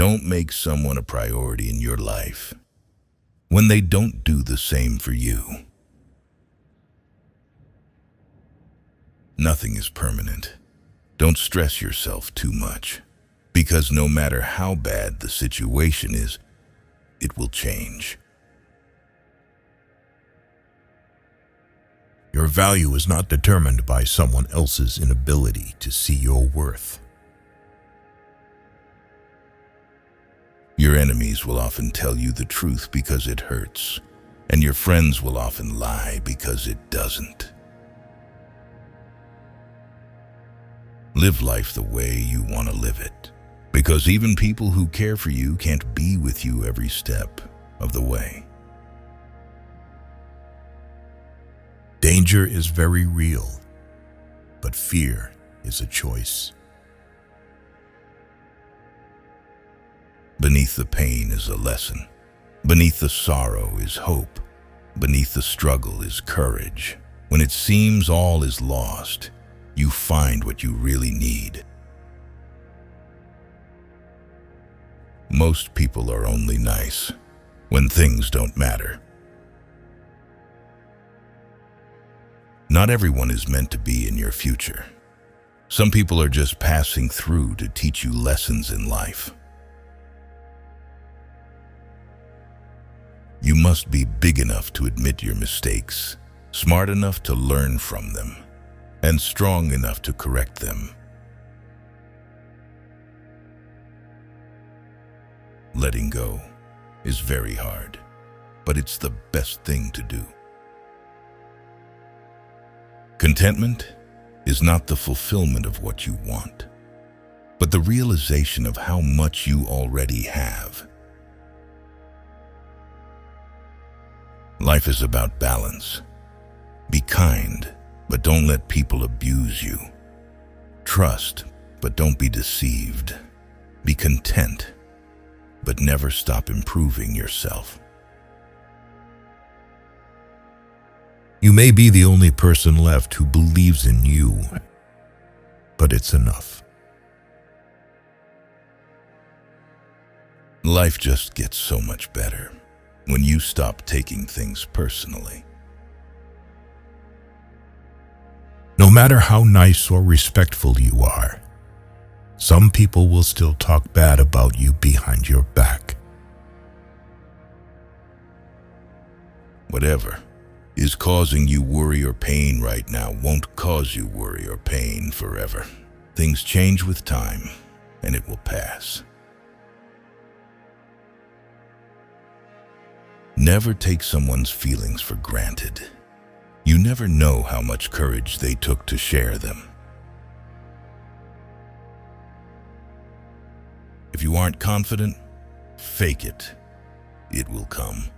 Don't make someone a priority in your life when they don't do the same for you. Nothing is permanent. Don't stress yourself too much, because no matter how bad the situation is, it will change. Your value is not determined by someone else's inability to see your worth. Your enemies will often tell you the truth because it hurts, and your friends will often lie because it doesn't. Live life the way you want to live it, because even people who care for you can't be with you every step of the way. Danger is very real, but fear is a choice. Beneath the pain is a lesson. Beneath the sorrow is hope. Beneath the struggle is courage. When it seems all is lost, you find what you really need. Most people are only nice when things don't matter. Not everyone is meant to be in your future. Some people are just passing through to teach you lessons in life. You must be big enough to admit your mistakes, smart enough to learn from them, and strong enough to correct them. Letting go is very hard, but it's the best thing to do. Contentment is not the fulfillment of what you want, but the realization of how much you already have. Life is about balance. Be kind, but don't let people abuse you. Trust, but don't be deceived. Be content, but never stop improving yourself. You may be the only person left who believes in you, but it's enough. Life just gets so much better when you stop taking things personally. No matter how nice or respectful you are, some people will still talk bad about you behind your back. Whatever is causing you worry or pain right now won't cause you worry or pain forever. Things change with time, and it will pass. Never take someone's feelings for granted. You never know how much courage they took to share them. If you aren't confident, fake it. It will come.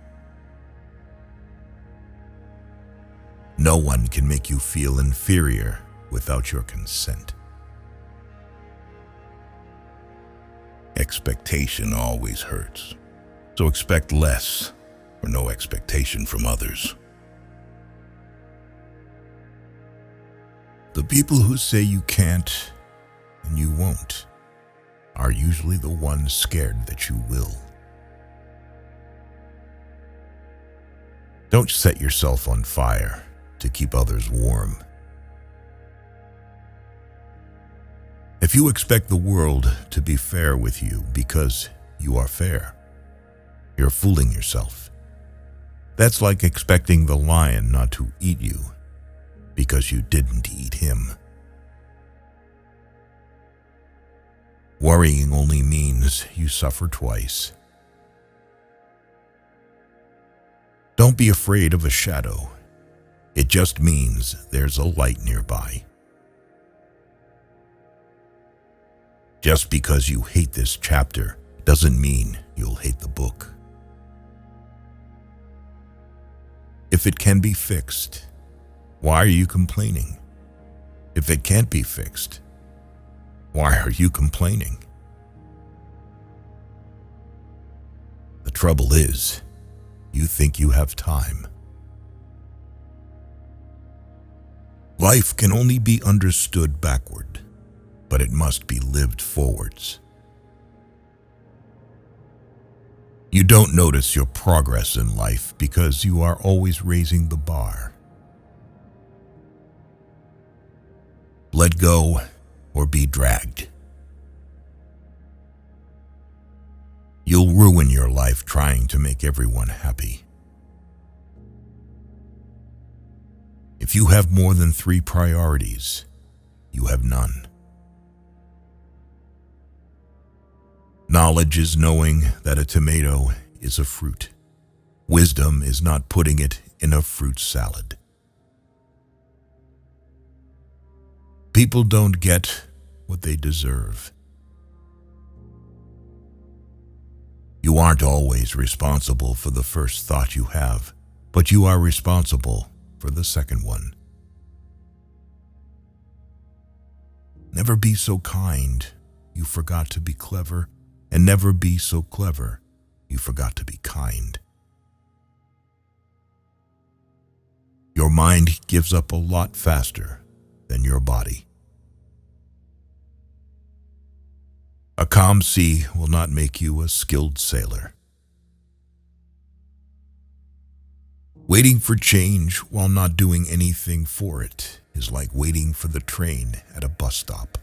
No one can make you feel inferior without your consent. Expectation always hurts, so expect less or no expectation from others. The people who say you can't and you won't are usually the ones scared that you will. Don't set yourself on fire to keep others warm. If you expect the world to be fair with you because you are fair, you're fooling yourself. That's like expecting the lion not to eat you because you didn't eat him. Worrying only means you suffer twice. Don't be afraid of a shadow. It just means there's a light nearby. Just because you hate this chapter doesn't mean you'll hate the book. If it can be fixed, why are you complaining? If it can't be fixed, why are you complaining? The trouble is, you think you have time. Life can only be understood backward, but it must be lived forwards. You don't notice your progress in life because you are always raising the bar. Let go or be dragged. You'll ruin your life trying to make everyone happy. If you have more than 3 priorities, you have none. Knowledge is knowing that a tomato is a fruit. Wisdom is not putting it in a fruit salad. People don't get what they deserve. You aren't always responsible for the first thought you have, but you are responsible for the second one. Never be so kind you forgot to be clever, and never be so clever you forgot to be kind. Your mind gives up a lot faster than your body. A calm sea will not make you a skilled sailor. Waiting for change while not doing anything for it is like waiting for the train at a bus stop.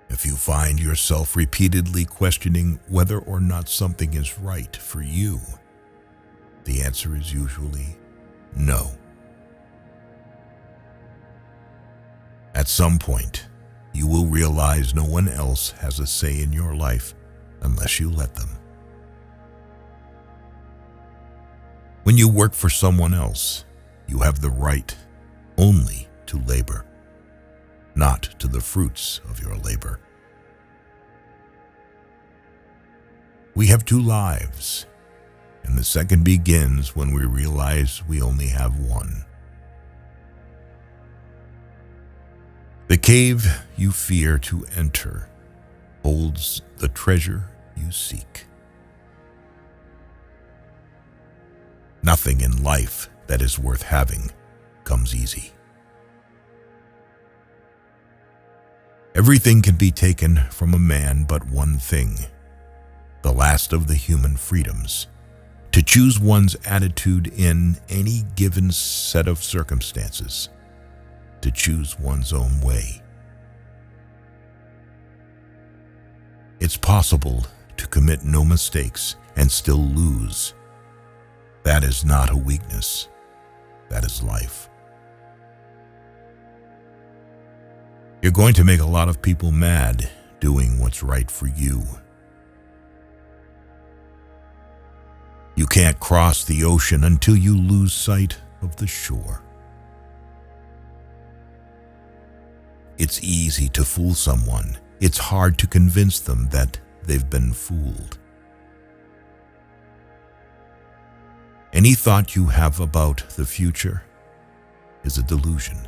If you find yourself repeatedly questioning whether or not something is right for you, the answer is usually no. At some point, you will realize no one else has a say in your life unless you let them. When you work for someone else, you have the right only to labor, not to the fruits of your labor. We have 2 lives, and the second begins when we realize we only have one. The cave you fear to enter holds the treasure you seek. Nothing in life that is worth having comes easy. Everything can be taken from a man but one thing, the last of the human freedoms, to choose one's attitude in any given set of circumstances, to choose one's own way. It's possible to commit no mistakes and still lose. That is not a weakness. That is life. You're going to make a lot of people mad doing what's right for you. You can't cross the ocean until you lose sight of the shore. It's easy to fool someone. It's hard to convince them that they've been fooled. Any thought you have about the future is a delusion.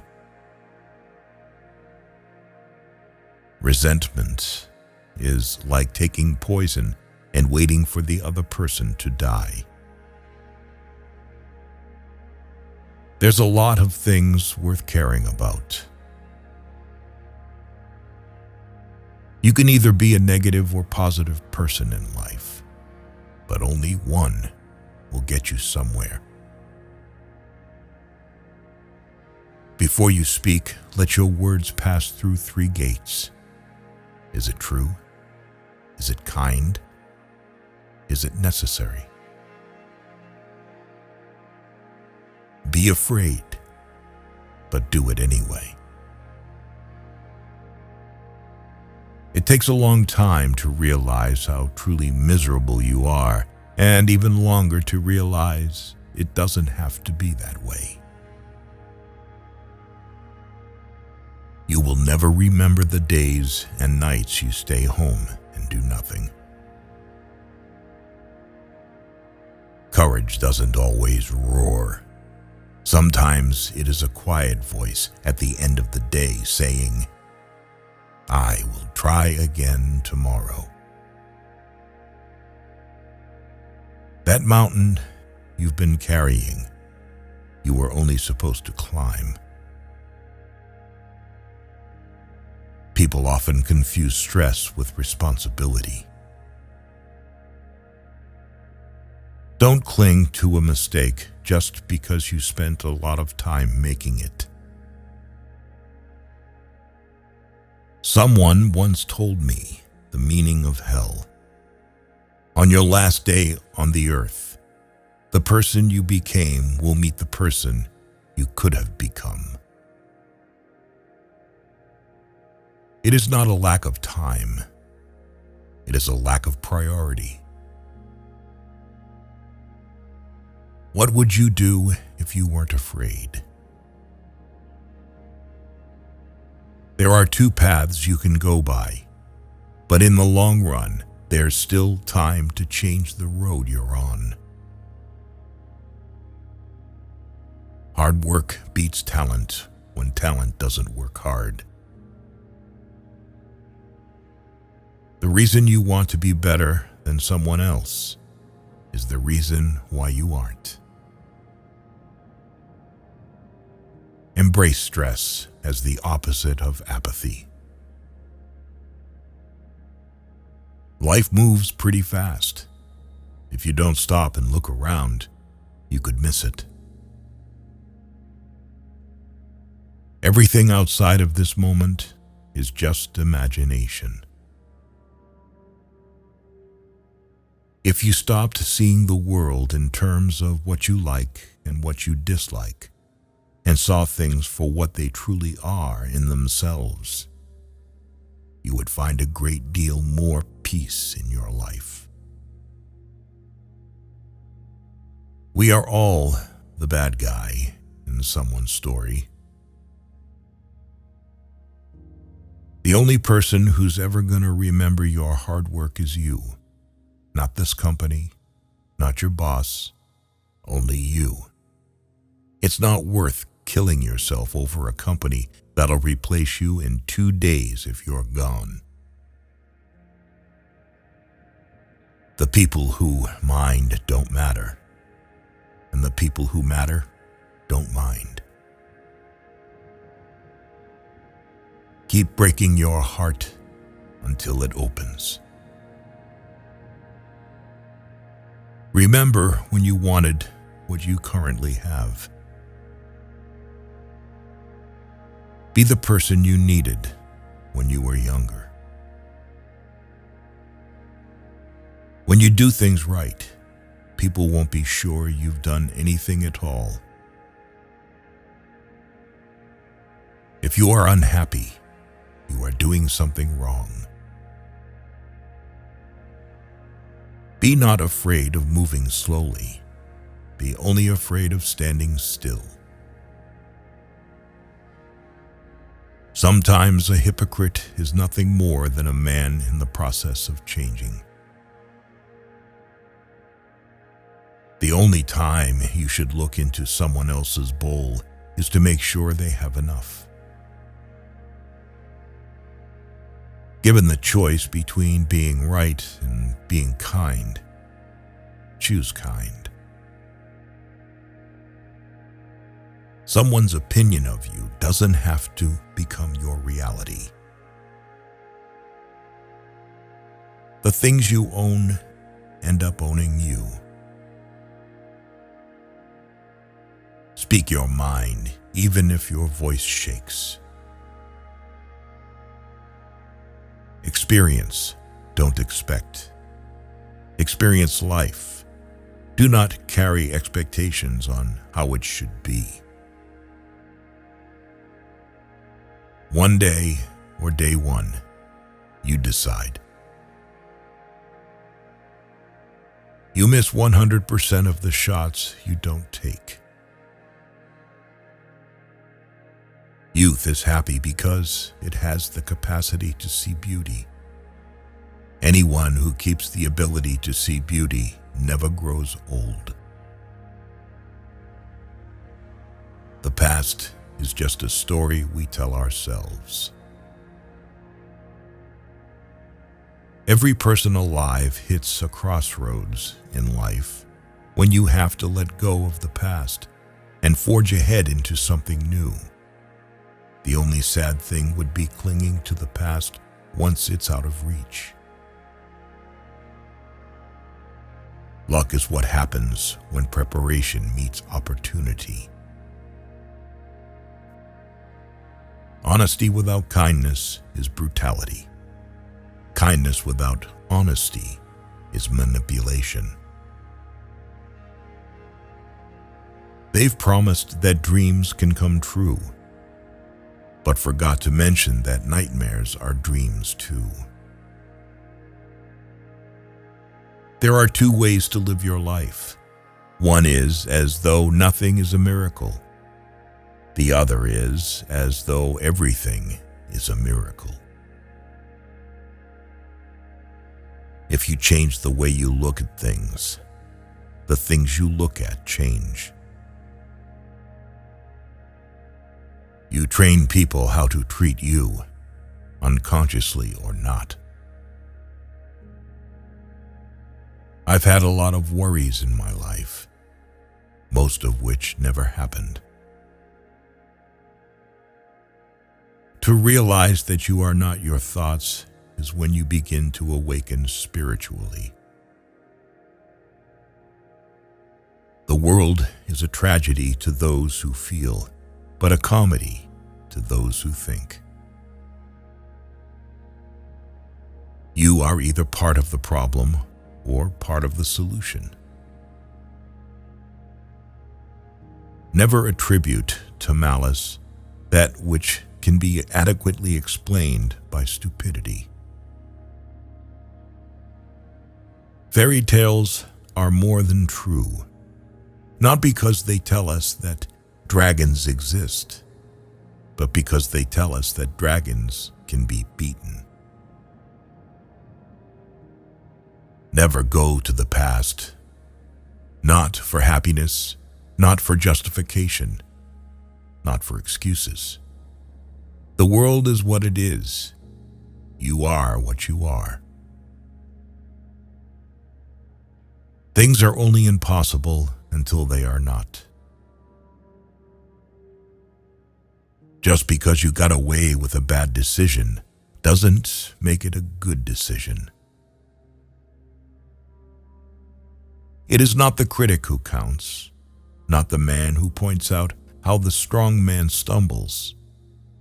Resentment is like taking poison and waiting for the other person to die. There's a lot of things worth caring about. You can either be a negative or positive person in life, but only one will get you somewhere. Before you speak, let your words pass through 3 gates. Is it true? Is it kind? Is it necessary? Be afraid, but do it anyway. It takes a long time to realize how truly miserable you are, and even longer to realize it doesn't have to be that way. You will never remember the days and nights you stay home and do nothing. Courage doesn't always roar. Sometimes it is a quiet voice at the end of the day saying, "I will try again tomorrow." That mountain you've been carrying, you were only supposed to climb. People often confuse stress with responsibility. Don't cling to a mistake just because you spent a lot of time making it. Someone once told me the meaning of hell. On your last day on the earth, the person you became will meet the person you could have become. It is not a lack of time. It is a lack of priority. What would you do if you weren't afraid? There are two paths you can go by, but in the long run, there's still time to change the road you're on. Hard work beats talent when talent doesn't work hard. The reason you want to be better than someone else is the reason why you aren't. Embrace stress as the opposite of apathy. Life moves pretty fast. If you don't stop and look around, you could miss it. Everything outside of this moment is just imagination. If you stopped seeing the world in terms of what you like and what you dislike, and saw things for what they truly are in themselves, you would find a great deal more peace in your life. We are all the bad guy in someone's story. The only person who's ever going to remember your hard work is you. Not this company, not your boss, only you. It's not worth killing yourself over a company that'll replace you in 2 days if you're gone. The people who mind don't matter, and the people who matter don't mind. Keep breaking your heart until it opens. Remember when you wanted what you currently have. Be the person you needed when you were younger. When you do things right, people won't be sure you've done anything at all. If you are unhappy, you are doing something wrong. Be not afraid of moving slowly. Be only afraid of standing still. Sometimes a hypocrite is nothing more than a man in the process of changing. The only time you should look into someone else's bowl is to make sure they have enough. Given the choice between being right and being kind, choose kind. Someone's opinion of you doesn't have to become your reality. The things you own end up owning you. Speak your mind, even if your voice shakes. Experience, don't expect. Experience life. Do not carry expectations on how it should be. One day or day one, you decide. You miss 100% of the shots you don't take. Youth is happy because it has the capacity to see beauty. Anyone who keeps the ability to see beauty never grows old. The past is just a story we tell ourselves. Every person alive hits a crossroads in life when you have to let go of the past and forge ahead into something new. The only sad thing would be clinging to the past once it's out of reach. Luck is what happens when preparation meets opportunity. Honesty without kindness is brutality. Kindness without honesty is manipulation. They've promised that dreams can come true, but forgot to mention that nightmares are dreams too. There are two ways to live your life. One is as though nothing is a miracle. The other is as though everything is a miracle. If you change the way you look at things, the things you look at change. You train people how to treat you, unconsciously or not. I've had a lot of worries in my life, most of which never happened. To realize that you are not your thoughts is when you begin to awaken spiritually. The world is a tragedy to those who feel, but a comedy to those who think. You are either part of the problem or part of the solution. Never attribute to malice that which can be adequately explained by stupidity. Fairy tales are more than true, not because they tell us that dragons exist, but because they tell us that dragons can be beaten. Never go to the past, not for happiness, not for justification, not for excuses. The world is what it is. You are what you are. Things are only impossible until they are not. Just because you got away with a bad decision doesn't make it a good decision. It is not the critic who counts, not the man who points out how the strong man stumbles,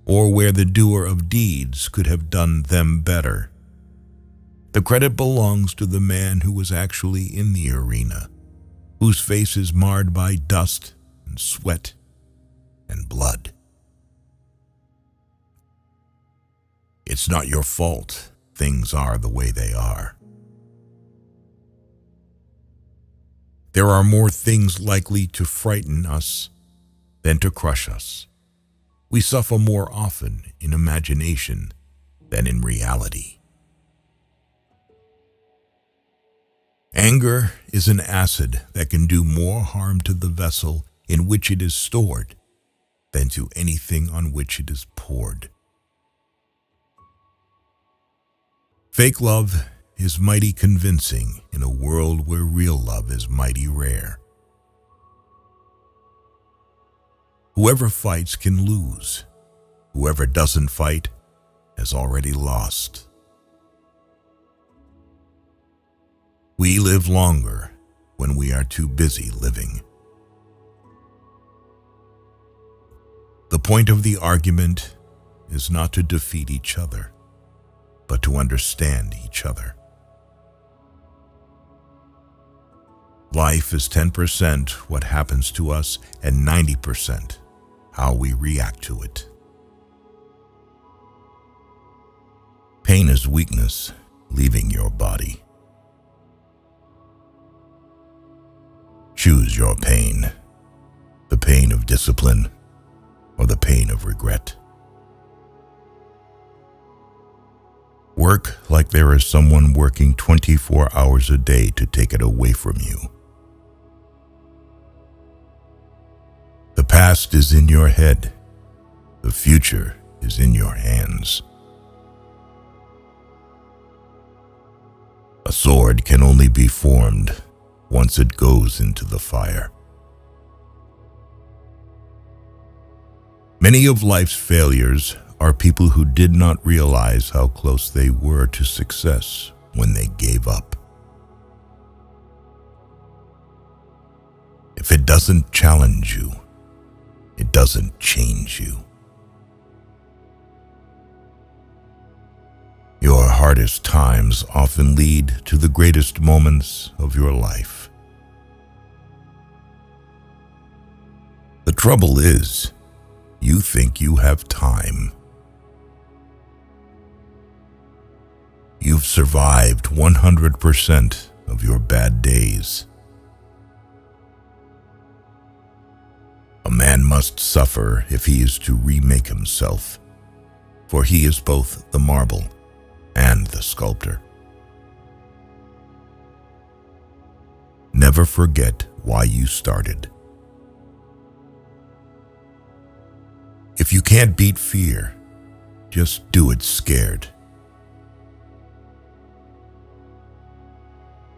or where the doer of deeds could have done them better. The credit belongs to the man who was actually in the arena, whose face is marred by dust and sweat and blood. It's not your fault things are the way they are. There are more things likely to frighten us than to crush us. We suffer more often in imagination than in reality. Anger is an acid that can do more harm to the vessel in which it is stored than to anything on which it is poured. Fake love is mighty convincing in a world where real love is mighty rare. Whoever fights can lose. Whoever doesn't fight has already lost. We live longer when we are too busy living. The point of the argument is not to defeat each other, but to understand each other. Life is 10% what happens to us and 90% how we react to it. Pain is weakness leaving your body. Choose your pain, the pain of discipline or the pain of regret. Work like there is someone working 24 hours a day to take it away from you. The past is in your head. The future is in your hands. A sword can only be formed once it goes into the fire. Many of life's failures are people who did not realize how close they were to success when they gave up. If it doesn't challenge you, it doesn't change you. Your hardest times often lead to the greatest moments of your life. The trouble is, you think you have time. You've survived 100% of your bad days. A man must suffer if he is to remake himself, for he is both the marble and the sculptor. Never forget why you started. If you can't beat fear, just do it scared.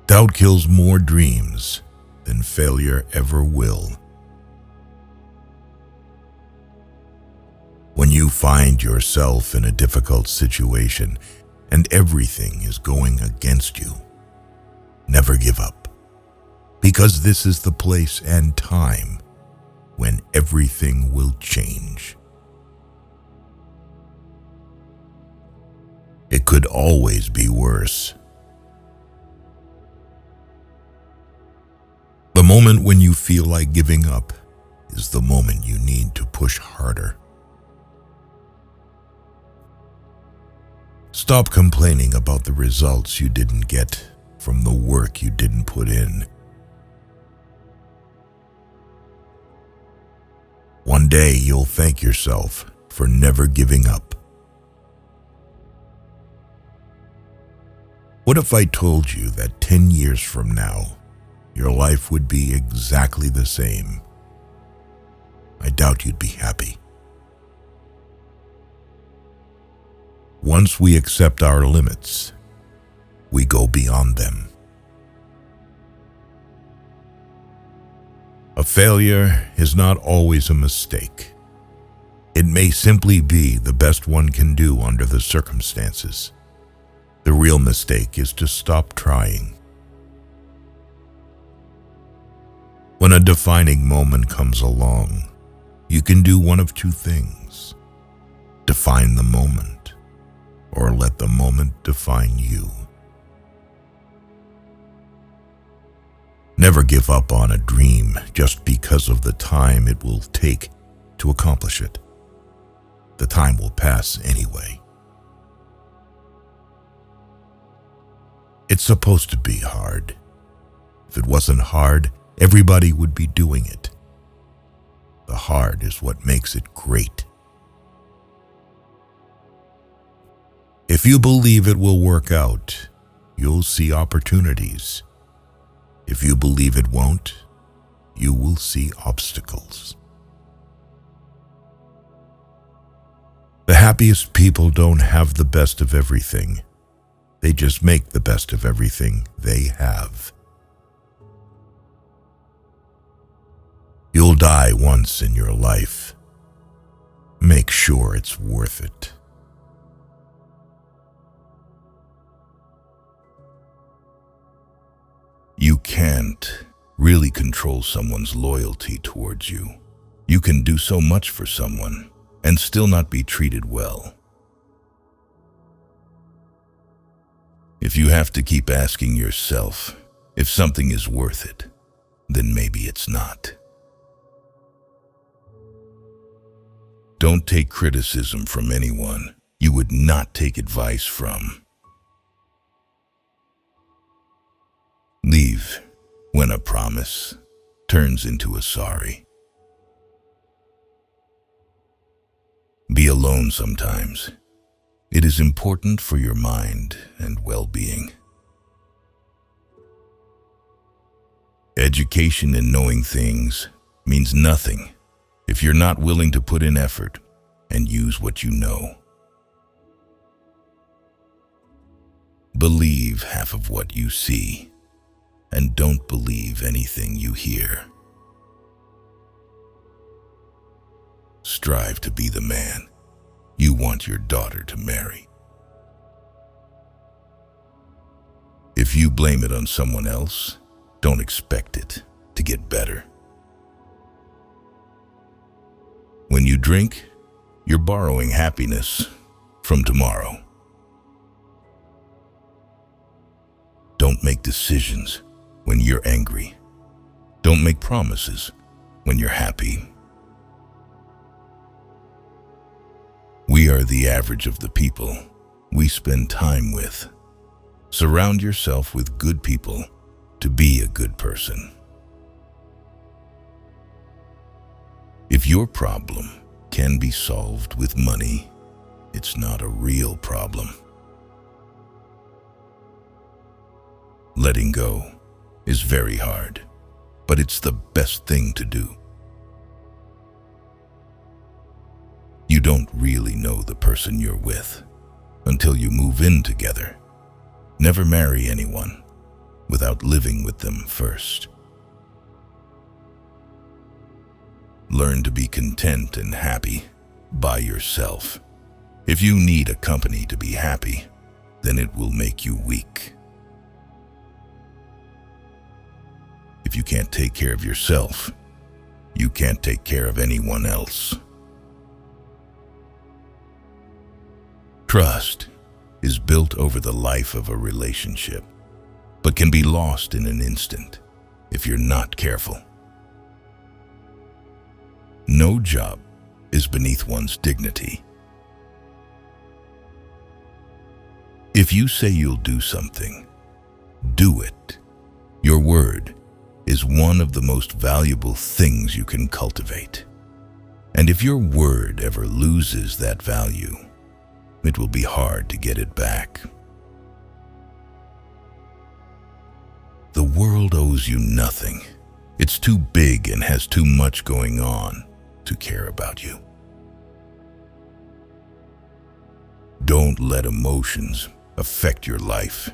Doubt kills more dreams than failure ever will. When you find yourself in a difficult situation and everything is going against you, never give up, because this is the place and time when everything will change. It could always be worse. The moment when you feel like giving up is the moment you need to push harder. Stop complaining about the results you didn't get from the work you didn't put in. One day you'll thank yourself for never giving up. What if I told you that 10 years from now, your life would be exactly the same? I doubt you'd be happy. Once we accept our limits, we go beyond them. A failure is not always a mistake. It may simply be the best one can do under the circumstances. The real mistake is to stop trying. When a defining moment comes along, you can do one of two things: define the moment, or let the moment define you. Never give up on a dream just because of the time it will take to accomplish it. The time will pass anyway. It's supposed to be hard. If it wasn't hard, everybody would be doing it. The hard is what makes it great. If you believe it will work out, you'll see opportunities. If you believe it won't, you will see obstacles. The happiest people don't have the best of everything. They just make the best of everything they have. You'll die once in your life. Make sure it's worth it. You can't really control someone's loyalty towards you. You can do so much for someone and still not be treated well. If you have to keep asking yourself if something is worth it, then maybe it's not. Don't take criticism from anyone you would not take advice from. Leave when a promise turns into a sorry. Be alone sometimes. It is important for your mind and well-being. Education and knowing things means nothing if you're not willing to put in effort and use what you know. Believe half of what you see, and don't believe anything you hear. Strive to be the man you want your daughter to marry. If you blame it on someone else, don't expect it to get better. you drink, you're borrowing happiness from tomorrow. Don't make decisions when you're angry. Don't make promises when you're happy. We are the average of the people we spend time with. Surround yourself with good people to be a good person. If your problem can be solved with money, it's not a real problem. Letting go is very hard, but it's the best thing to do. You don't really know the person you're with until you move in together. Never marry anyone without living with them first. Learn to be content and happy by yourself. If you need a company to be happy, then it will make you weak. If you can't take care of yourself, you can't take care of anyone else. Trust is built over the life of a relationship, but can be lost in an instant if you're not careful. No job is beneath one's dignity. If you say you'll do something, do it. Your word is one of the most valuable things you can cultivate. And if your word ever loses that value, it will be hard to get it back. The world owes you nothing. It's too big and has too much going on to care about you. Don't let emotions affect your life,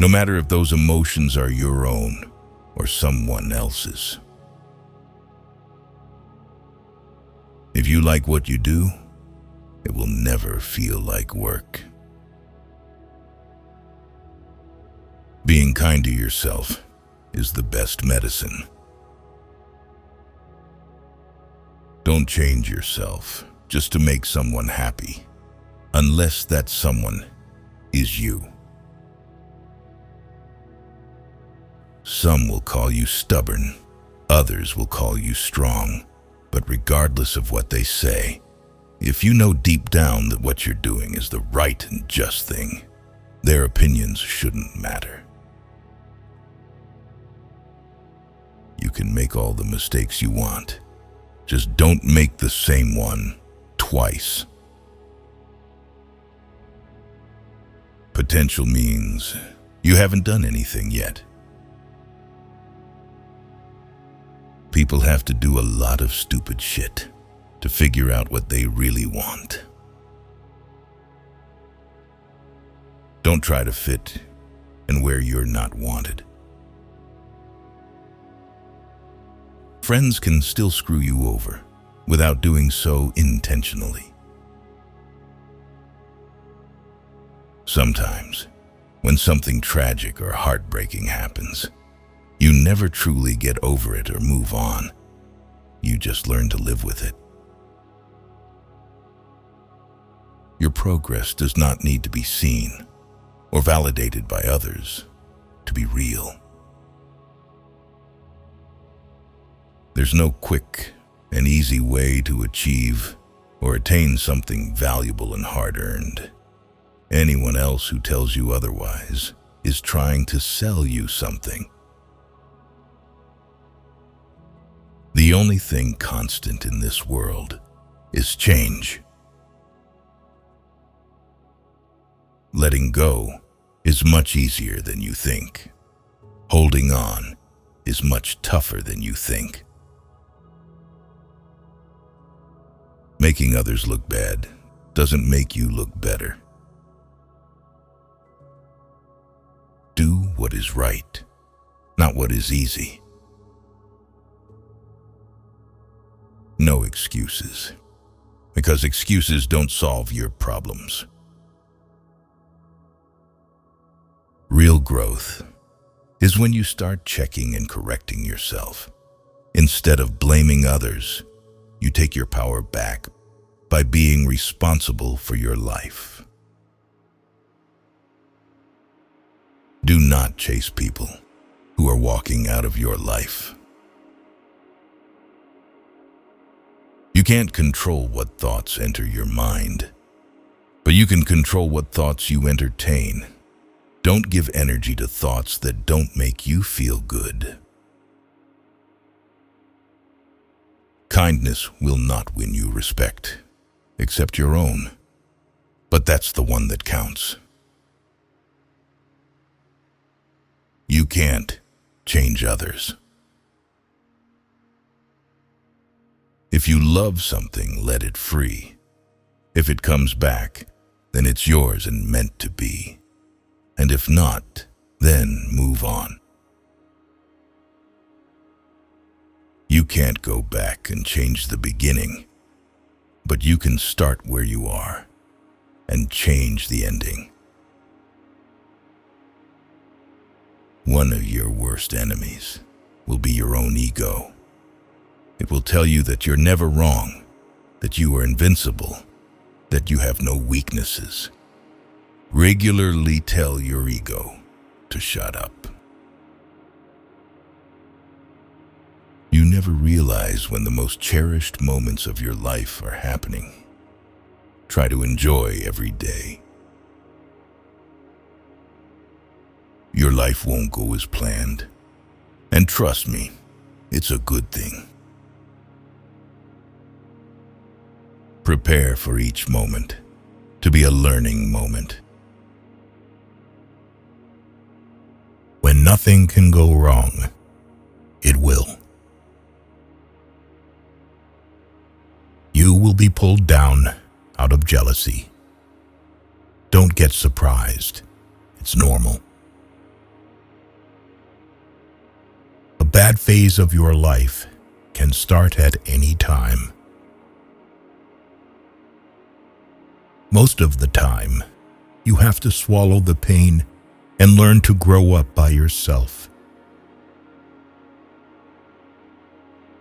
no matter if those emotions are your own or someone else's. If you like what you do, it will never feel like work. Being kind to yourself is the best medicine. Don't change yourself just to make someone happy, unless that someone is you. Some will call you stubborn, others will call you strong, but regardless of what they say, if you know deep down that what you're doing is the right and just thing, their opinions shouldn't matter. You can make all the mistakes you want. Just don't make the same one twice. Potential means you haven't done anything yet. People have to do a lot of stupid shit to figure out what they really want. Don't try to fit in where you're not wanted. Friends can still screw you over without doing so intentionally. Sometimes, when something tragic or heartbreaking happens, you never truly get over it or move on. You just learn to live with it. Your progress does not need to be seen or validated by others to be real. There's no quick and easy way to achieve or attain something valuable and hard-earned. Anyone else who tells you otherwise is trying to sell you something. The only thing constant in this world is change. Letting go is much easier than you think. Holding on is much tougher than you think. Making others look bad doesn't make you look better. Do what is right, not what is easy. No excuses, because excuses don't solve your problems. Real growth is when you start checking and correcting yourself. Instead of blaming others, you take your power back by being responsible for your life. Do not chase people who are walking out of your life. You can't control what thoughts enter your mind, but you can control what thoughts you entertain. Don't give energy to thoughts that don't make you feel good. Kindness will not win you respect, except your own, but that's the one that counts. You can't change others. If you love something, let it free. If it comes back, then it's yours and meant to be. And if not, then move on. You can't go back and change the beginning, but you can start where you are and change the ending. One of your worst enemies will be your own ego. It will tell you that you're never wrong, that you are invincible, that you have no weaknesses. Regularly tell your ego to shut up. You never realize when the most cherished moments of your life are happening. Try to enjoy every day. Your life won't go as planned. And trust me, it's a good thing. Prepare for each moment to be a learning moment. When nothing can go wrong, it will. You will be pulled down out of jealousy. Don't get surprised. It's normal. A bad phase of your life can start at any time. Most of the time, you have to swallow the pain and learn to grow up by yourself.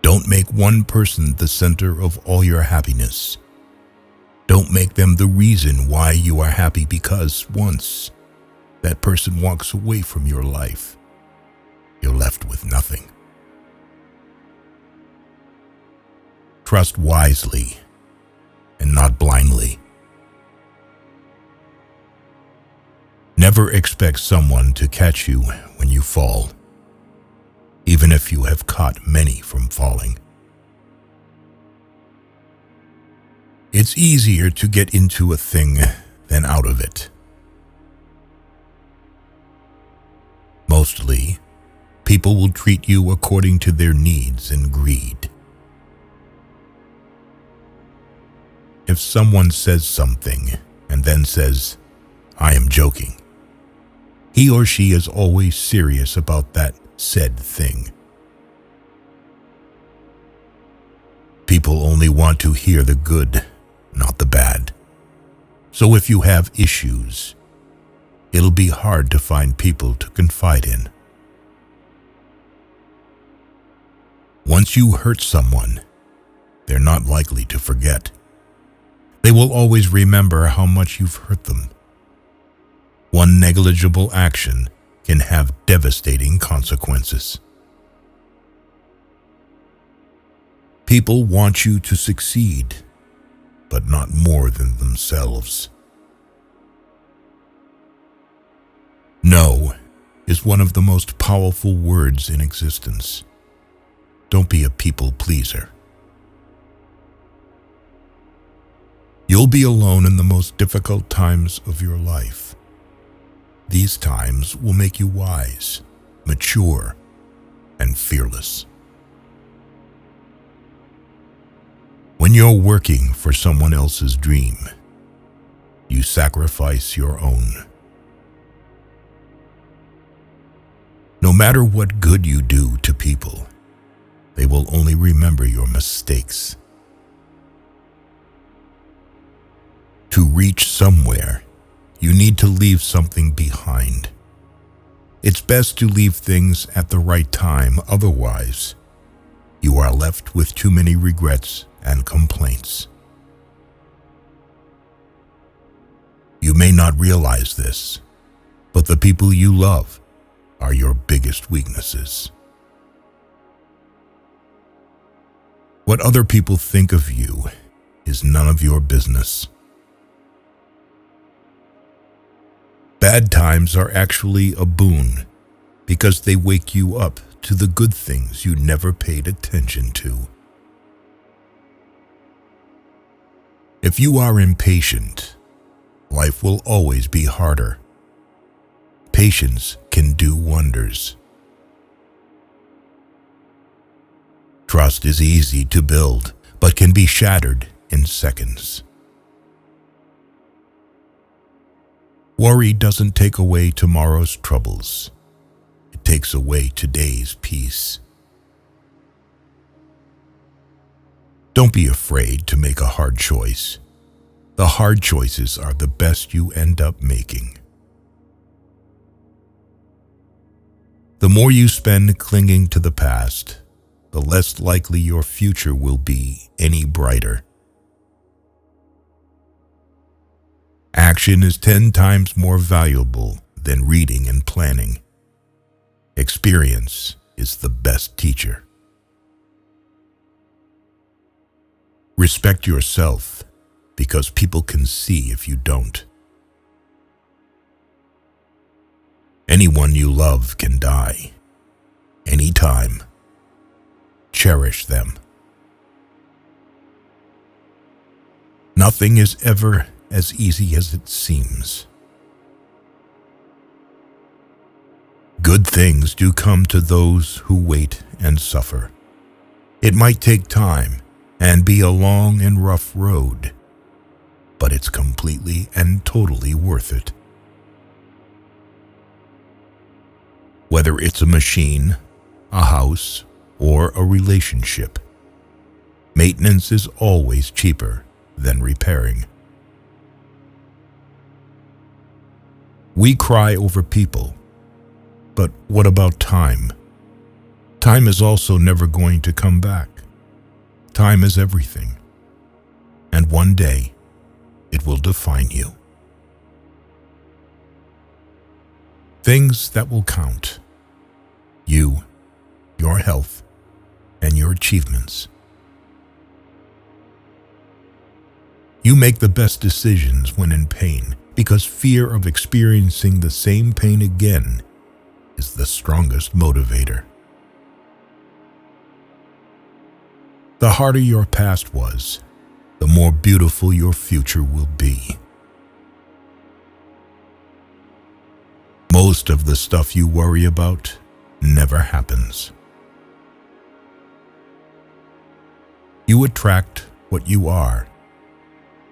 Don't make one person the center of all your happiness. Don't make them the reason why you are happy, because once that person walks away from your life, you're left with nothing. Trust wisely and not blindly. Never expect someone to catch you when you fall, even if you have caught many from falling. It's easier to get into a thing than out of it. Mostly, people will treat you according to their needs and greed. If someone says something and then says, "I am joking," he or she is always serious about that said thing. People only want to hear the good, not the bad. So if you have issues, it'll be hard to find people to confide in. Once you hurt someone, they're not likely to forget. They will always remember how much you've hurt them. One negligible action can have devastating consequences. People want you to succeed, but not more than themselves. No is one of the most powerful words in existence. Don't be a people pleaser. You'll be alone in the most difficult times of your life. These times will make you wise, mature, and fearless. When you're working for someone else's dream, you sacrifice your own. No matter what good you do to people, they will only remember your mistakes. To reach somewhere, you need to leave something behind. It's best to leave things at the right time, otherwise, you are left with too many regrets and complaints. You may not realize this, but the people you love are your biggest weaknesses. What other people think of you is none of your business. Bad times are actually a boon because they wake you up to the good things you never paid attention to. If you are impatient, life will always be harder. Patience can do wonders. Trust is easy to build, but can be shattered in seconds. Worry doesn't take away tomorrow's troubles. It takes away today's peace. Don't be afraid to make a hard choice. The hard choices are the best you end up making. The more you spend clinging to the past, the less likely your future will be any brighter. Action is 10 times more valuable than reading and planning. Experience is the best teacher. Respect yourself, because people can see if you don't. Anyone you love can die, anytime. Cherish them. Nothing is ever as easy as it seems. Good things do come to those who wait and suffer. It might take time and be a long and rough road, but it's completely and totally worth it. Whether it's a machine, a house, or a relationship, maintenance is always cheaper than repairing. We cry over people, but what about time? Time is also never going to come back. Time is everything, and one day it will define you. Things that will count: you, your health, and your achievements. You make the best decisions when in pain, because fear of experiencing the same pain again is the strongest motivator. The harder your past was, the more beautiful your future will be. Most of the stuff you worry about never happens. You attract what you are.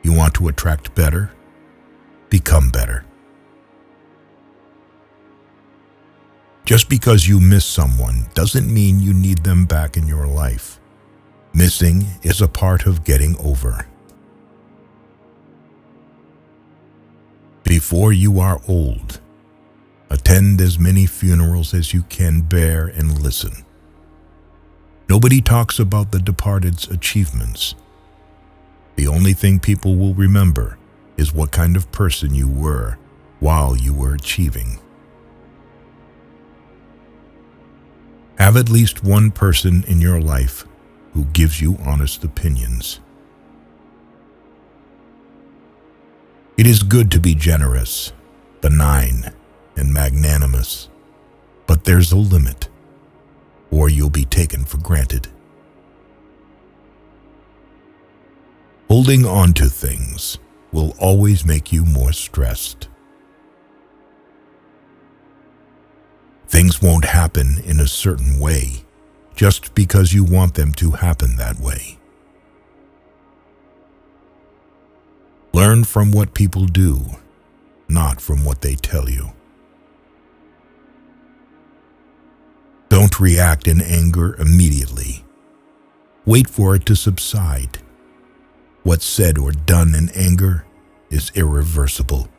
You want to attract better? Become better. Just because you miss someone doesn't mean you need them back in your life. Missing is a part of getting over. Before you are old, attend as many funerals as you can bear and listen. Nobody talks about the departed's achievements. The only thing people will remember is what kind of person you were while you were achieving. Have at least one person in your life who gives you honest opinions. It is good to be generous, benign, and magnanimous, but there's a limit, or you'll be taken for granted. Holding on to things will always make you more stressed. Things won't happen in a certain way just because you want them to happen that way. Learn from what people do, not from what they tell you. Don't react in anger immediately. Wait for it to subside. What's said or done in anger is irreversible.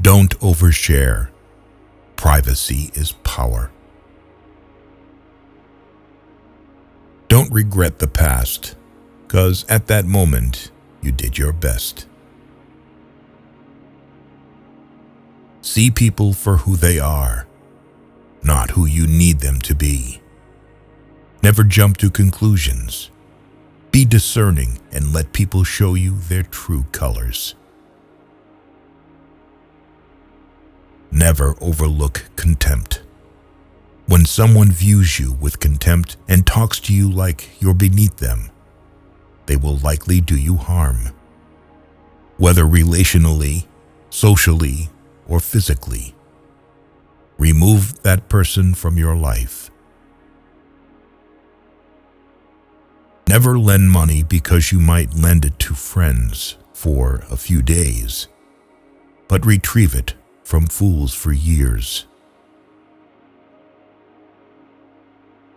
Don't overshare. Privacy is power. Don't regret the past, because at that moment, you did your best. See people for who they are, not who you need them to be. Never jump to conclusions. Be discerning and let people show you their true colors. Never overlook contempt. When someone views you with contempt and talks to you like you're beneath them, they will likely do you harm. Whether relationally, socially, or physically, remove that person from your life. Never lend money because you might lend it to friends for a few days, but retrieve it from fools for years.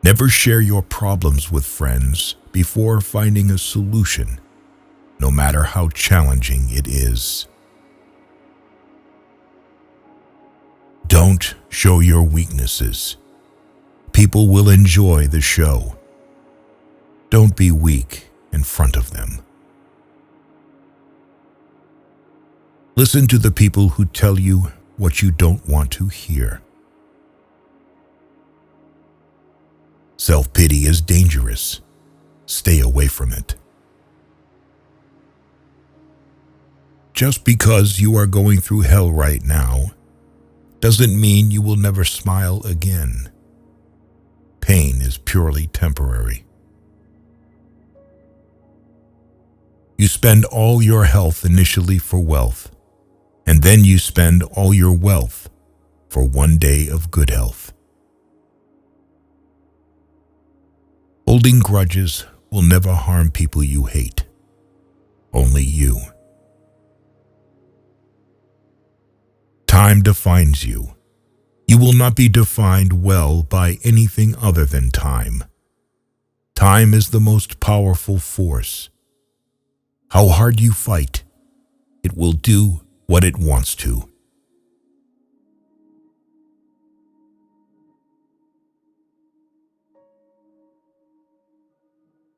Never share your problems with friends before finding a solution, no matter how challenging it is. Don't show your weaknesses. People will enjoy the show. Don't be weak in front of them. Listen to the people who tell you what you don't want to hear. Self-pity is dangerous. Stay away from it. Just because you are going through hell right now doesn't mean you will never smile again. Pain is purely temporary. You spend all your health initially for wealth, and then you spend all your wealth for one day of good health. Holding grudges will never harm people you hate, only you. Time defines you. You will not be defined well by anything other than time. Time is the most powerful force. How hard you fight, it will do what it wants to.